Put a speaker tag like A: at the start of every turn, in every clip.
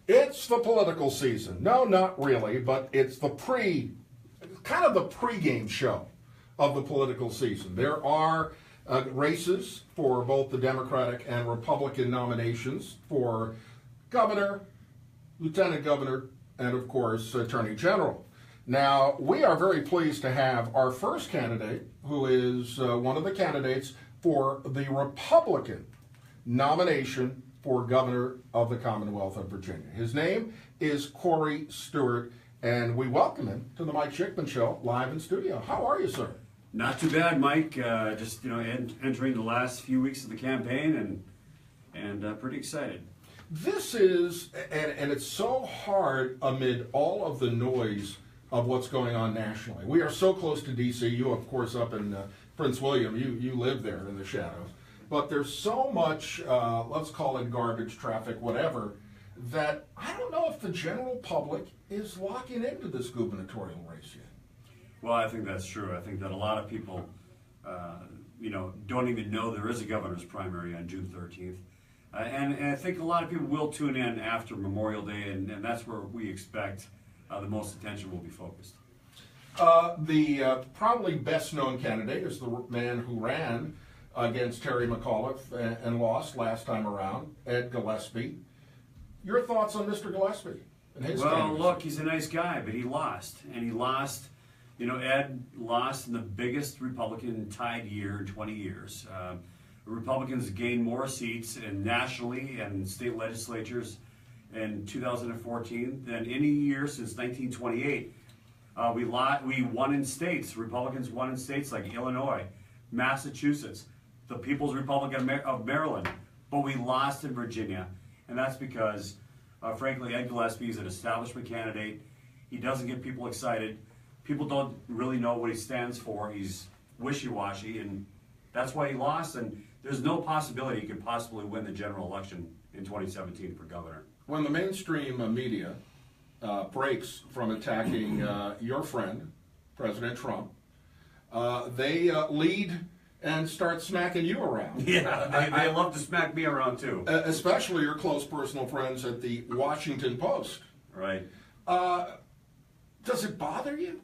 A: It's the political season. No, not really, but it's the kind of the pregame show of the political season. There are races for both the Democratic and Republican nominations for governor, lieutenant governor, and of course, attorney general. Now, we are very pleased to have our first candidate, who is one of the candidates for the Republican nomination for governor of the Commonwealth of Virginia. His name is Corey Stewart, and we welcome him to the Mike Schikman Show, live in studio. How are you, sir?
B: Not too bad, Mike. Just entering the last few weeks of the campaign, and pretty excited.
A: This is, and it's so hard amid all of the noise of what's going on nationally. We are so close to D.C. You, of course, up in Prince William. You live there in the shadows. But there's so much, let's call it garbage, traffic, whatever, that I don't know if the general public is locking into this gubernatorial race yet.
B: Well, I think that's true. I think that a lot of people, don't even know there is a governor's primary on June 13th. And I think a lot of people will tune in after Memorial Day, and that's where we expect the most attention will be focused.
A: The probably best-known candidate is the man who ran against Terry McAuliffe and lost last time around, Ed Gillespie. Your thoughts on Mr. Gillespie and his candidacy?
B: Look, he's a nice guy, but he lost. And he lost, Ed lost in the biggest Republican tied year in 20 years. Republicans gained more seats nationally and state legislatures in 2014 than any year since 1928. We won in states. Republicans won in states like Illinois, Massachusetts, the People's Republic of Maryland, but we lost in Virginia, and that's because, frankly, Ed Gillespie is an establishment candidate. He doesn't get people excited. People don't really know what he stands for. He's wishy-washy, and that's why he lost, and there's no possibility he could possibly win the general election in 2017 for governor.
A: When the mainstream media breaks from attacking your friend, President Trump, they lead and start smacking you around.
B: Yeah, they love to smack me around too.
A: Especially your close personal friends at the Washington Post.
B: Right.
A: Does it bother you?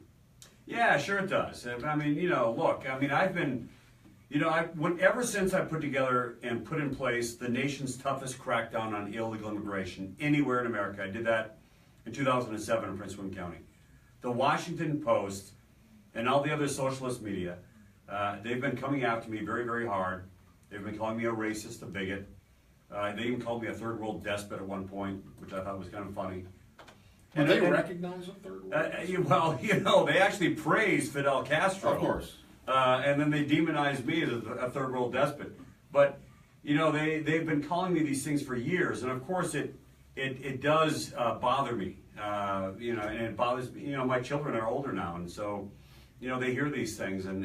B: Yeah, sure it does. I mean, look, I've been, ever since I put together and put in place the nation's toughest crackdown on illegal immigration anywhere in America, I did that in 2007 in Prince William County. The Washington Post and all the other socialist media, they've been coming after me very, very hard. They've been calling me a racist, a bigot. They even called me a third world despot at one point, which I thought was kind of funny.
A: And they recognize a third world?
B: They actually praised Fidel Castro.
A: Of course.
B: And then they demonized me as a third world despot. But, they've been calling me these things for years, and of course it does bother me. And it bothers me. My children are older now, and so, they hear these things, and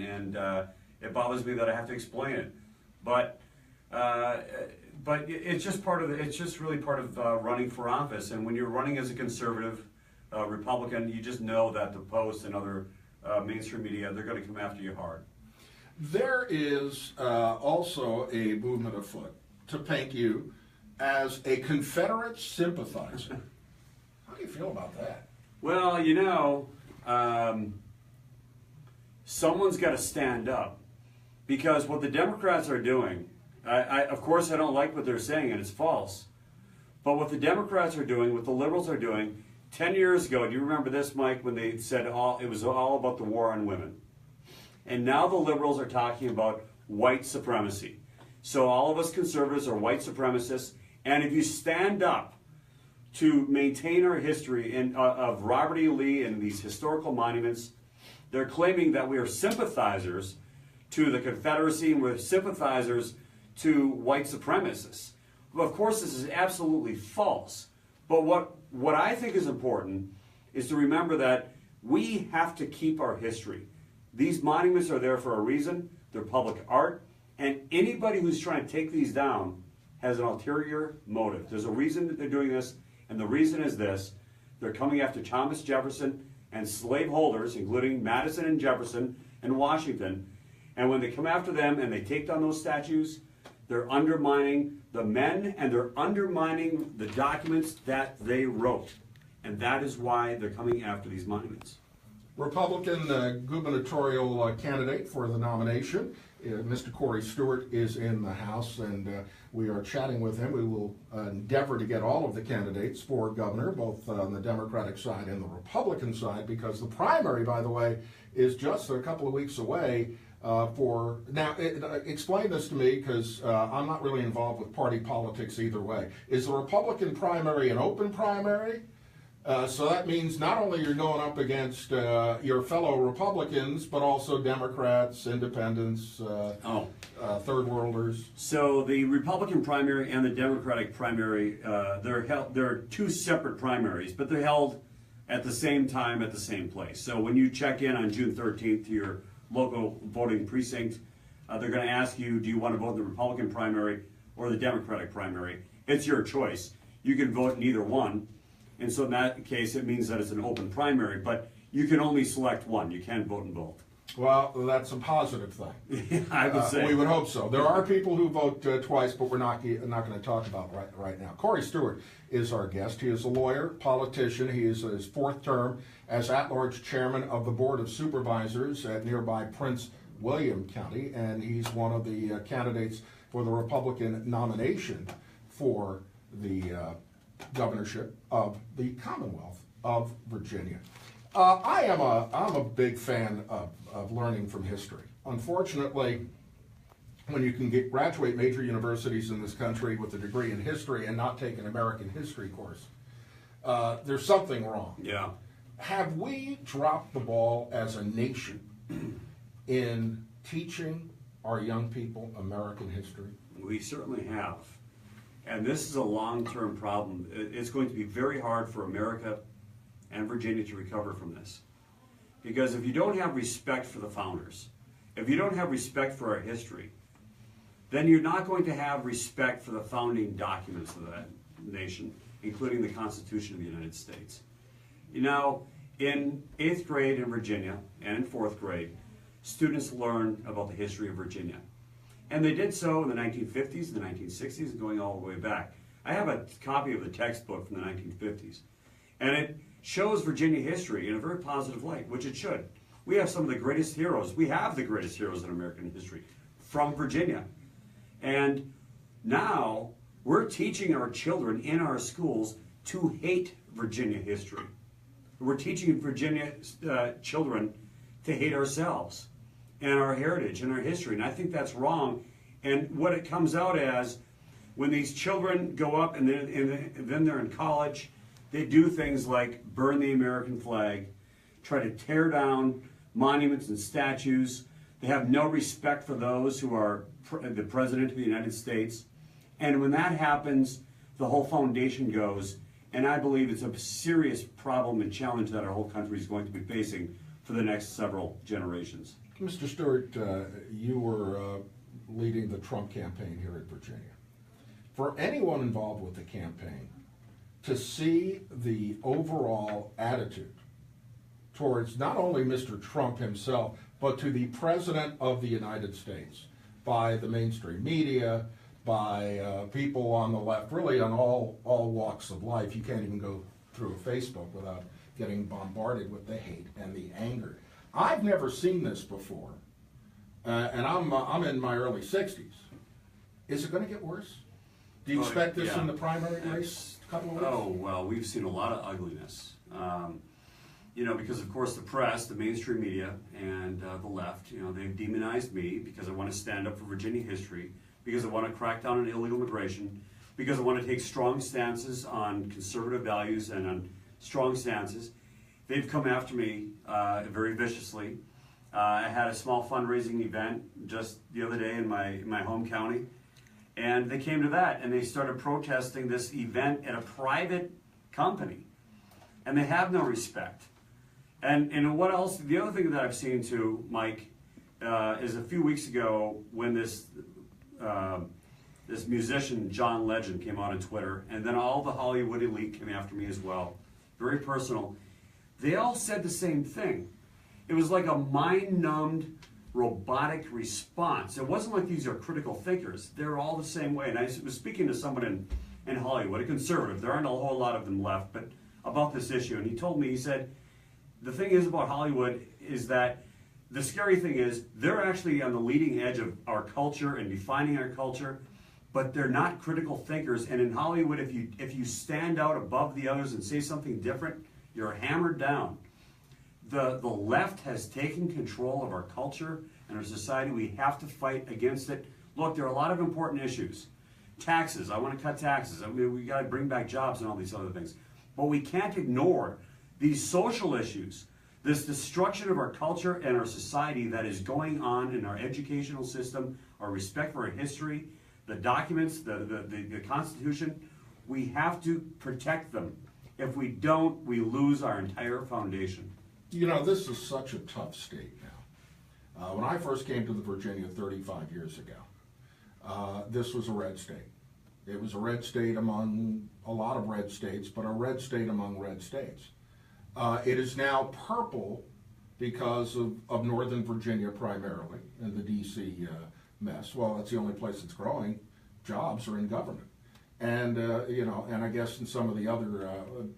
B: it bothers me that I have to explain it. But it's just it's just really part of running for office. And when you're running as a conservative Republican, you just know that the Post and other mainstream media, they're going to come after you hard.
A: There is also a movement afoot to paint you as a Confederate sympathizer. How do you feel about that?
B: Well, someone's got to stand up, because what the Democrats are doing, of course I don't like what they're saying, and it's false, but what the Democrats are doing, what the liberals are doing, 10 years ago, do you remember this, Mike, when they said it was all about the war on women? And now the liberals are talking about white supremacy. So all of us conservatives are white supremacists, and if you stand up to maintain our history of Robert E. Lee and these historical monuments, they're claiming that we are sympathizers to the Confederacy and we're sympathizers to white supremacists. Well, of course, this is absolutely false. But what I think is important is to remember that we have to keep our history. These monuments are there for a reason. They're public art. And anybody who's trying to take these down has an ulterior motive. There's a reason that they're doing this, and the reason is this. They're coming after Thomas Jefferson and slaveholders, including Madison and Jefferson and Washington. And when they come after them and they take down those statues, They're undermining the men, and they're undermining the documents that they wrote. And that is why they're coming after these monuments.
A: Republican gubernatorial candidate for the nomination, Mr. Corey Stewart, is in the House, and we are chatting with him. We will endeavor to get all of the candidates for governor, both on the Democratic side and the Republican side, because the primary, by the way, is just a couple of weeks away. Explain this to me, because I'm not really involved with party politics either way. Is the Republican primary an open primary? So that means not only you're going up against your fellow Republicans, but also Democrats, independents, third worlders.
B: So the Republican primary and the Democratic primary, they're two separate primaries, but they're held at the same time at the same place. So when you check in on June 13th to your local voting precinct, they're going to ask you, do you want to vote in the Republican primary or the Democratic primary? It's your choice. You can vote in either one. And so in that case, it means that it's an open primary, but you can only select one. You can't vote in both.
A: Well, that's a positive thing.
B: I would say.
A: We would hope so. There are people who vote twice, but we're not going to talk about right now. Corey Stewart is our guest. He is a lawyer, politician. He is in his fourth term as at-large chairman of the Board of Supervisors at nearby Prince William County, and he's one of the candidates for the Republican nomination for the governorship of the Commonwealth of Virginia. I'm a big fan of learning from history. Unfortunately, when you can graduate major universities in this country with a degree in history and not take an American history course, there's something wrong.
B: Yeah.
A: Have we dropped the ball as a nation in teaching our young people American history?
B: We certainly have. And this is a long-term problem. It's going to be very hard for America and Virginia to recover from this. Because if you don't have respect for the founders, if you don't have respect for our history, then you're not going to have respect for the founding documents of that nation, including the Constitution of the United States. You know, in 8th grade in Virginia and in 4th grade, students learn about the history of Virginia. And they did so in the 1950s, the 1960s, and going all the way back. I have a copy of the textbook from the 1950s. And it shows Virginia history in a very positive light, which it should. We have some of the greatest heroes. We have the greatest heroes in American history from Virginia. And now we're teaching our children in our schools to hate Virginia history. We're teaching Virginia children to hate ourselves and our heritage and our history. And I think that's wrong. And what it comes out as, when these children go up and then they're in college, they do things like burn the American flag, try to tear down monuments and statues. They have no respect for those who are the President of the United States. And when that happens, the whole foundation goes. And I believe it's a serious problem and challenge that our whole country is going to be facing for the next several generations.
A: Mr. Stewart, you were leading the Trump campaign here in Virginia. For anyone involved with the campaign, to see the overall attitude towards not only Mr. Trump himself, but to the President of the United States by the mainstream media, by people on the left, really on all walks of life. You can't even go through Facebook without getting bombarded with the hate and the anger. I've never seen this before, and I'm in my early 60s. Is it going to get worse? Do you expect this in the primary race? Couple of weeks?
B: Oh, well, we've seen a lot of ugliness. You know, because of course the press, the mainstream media, and the left, you know, they've demonized me because I want to stand up for Virginia history, because I want to crack down on illegal immigration, because I want to take strong stances on conservative values and on strong stances. They've come after me very viciously. I had a small fundraising event just the other day in my home county, and they came to that, and they started protesting this event at a private company, and they have no respect. And what else? The other thing that I've seen too, Mike, is a few weeks ago when this musician John Legend came out on Twitter, and then all the Hollywood elite came after me as well. Very personal. They all said the same thing. It was like a mind-numbed robotic response. It wasn't like these are critical thinkers. They're all the same way. And I was speaking to someone in Hollywood, a conservative. There aren't a whole lot of them left, but about this issue. And he told me, he said, the thing is about Hollywood is that the scary thing is they're actually on the leading edge of our culture and defining our culture, but they're not critical thinkers. And in Hollywood, if you stand out above the others and say something different, you're hammered down. The left has taken control of our culture and our society. We have to fight against it. Look, there are a lot of important issues. Taxes, I want to cut taxes. I mean, we got to bring back jobs and all these other things. But we can't ignore these social issues, this destruction of our culture and our society that is going on in our educational system, our respect for our history, the documents, the Constitution. We have to protect them. If we don't, we lose our entire foundation.
A: You know, this is such a tough state now. When I first came to the Virginia 35 years ago, this was a red state. It was a red state among a lot of red states, but a red state among red states. It is now purple because of Northern Virginia primarily, and the D.C. mess. Well, that's the only place that's growing. Jobs are in government. And, you know, and I guess in some of the other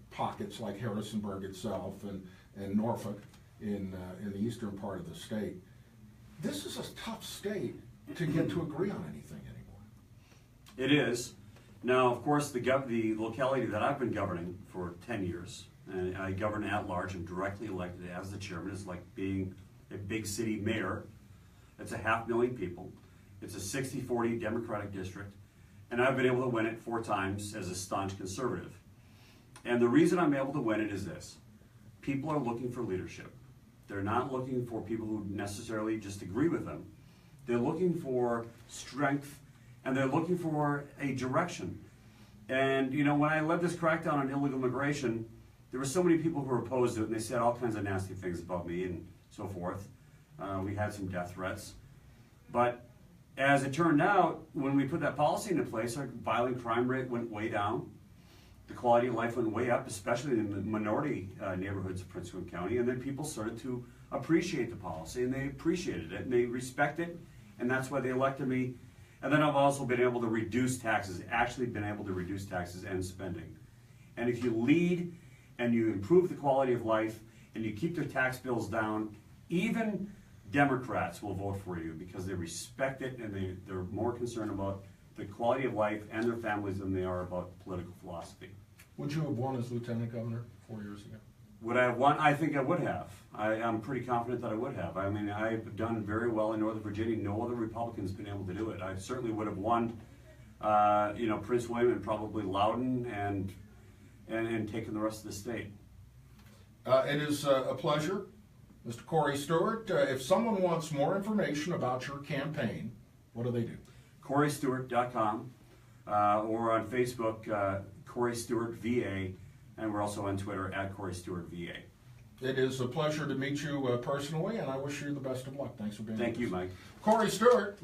A: pockets like Harrisonburg itself and Norfolk in the eastern part of the state, this is a tough state to get to agree on anything anymore.
B: It is. Now, of course, the locality that I've been governing for 10 years, and I govern at large, I'm directly elected as the chairman. It's like being a big city mayor. It's 500,000 people. It's a 60-40 Democratic district, and I've been able to win it 4 times as a staunch conservative. And the reason I'm able to win it is this. People are looking for leadership. They're not looking for people who necessarily just agree with them. They're looking for strength, and they're looking for a direction. And, you know, when I led this crackdown on illegal immigration, there were so many people who were opposed to it, and they said all kinds of nasty things about me and so forth. We had some death threats. But as it turned out, when we put that policy into place, our violent crime rate went way down. The quality of life went way up, especially in the minority neighborhoods of Prince William County. And then people started to appreciate the policy, and they appreciated it, and they respect it, and that's why they elected me. And then I've also been able to reduce taxes, actually been able to reduce taxes and spending. And if you lead and you improve the quality of life and you keep their tax bills down, even Democrats will vote for you because they respect it and they're more concerned about the quality of life and their families than they are about political philosophy.
A: Would you have won as lieutenant governor 4 years ago?
B: Would I have won? I think I would have. I'm pretty confident that I would have. I mean, I've done very well in Northern Virginia. No other Republican's been able to do it. I certainly would have won, you know, Prince William and probably Loudoun and taken the rest of the state.
A: It is a pleasure, Mr. Corey Stewart. If someone wants more information about your campaign, what do they do?
B: CoreyStewart.com or on Facebook, Corey Stewart VA, and we're also on Twitter at Corey Stewart VA.
A: It is a pleasure to meet you personally, and I wish you the best of luck. Thanks for being with us.
B: Thank you, Mike.
A: Corey Stewart.